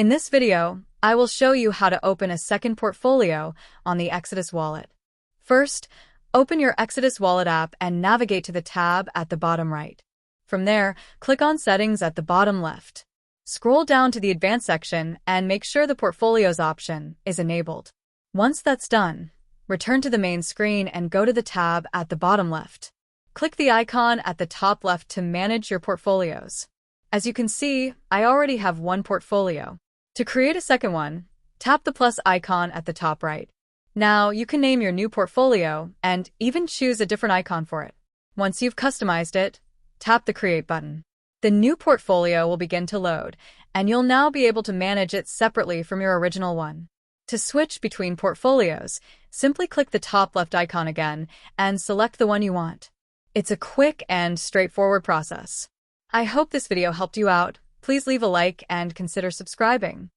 In this video, I will show you how to open a second portfolio on the Exodus wallet. First, open your Exodus wallet app and navigate to the tab at the bottom right. From there, click on Settings at the bottom left. Scroll down to the Advanced section and make sure the Portfolios option is enabled. Once that's done, return to the main screen and go to the tab at the bottom left. Click the icon at the top left to manage your portfolios. As you can see, I already have one portfolio. To create a second one, tap the plus icon at the top right. Now you can name your new portfolio and even choose a different icon for it. Once you've customized it, tap the Create button. The new portfolio will begin to load, and you'll now be able to manage it separately from your original one. To switch between portfolios, simply click the top left icon again and select the one you want. It's a quick and straightforward process. I hope this video helped you out. Please leave a like and consider subscribing.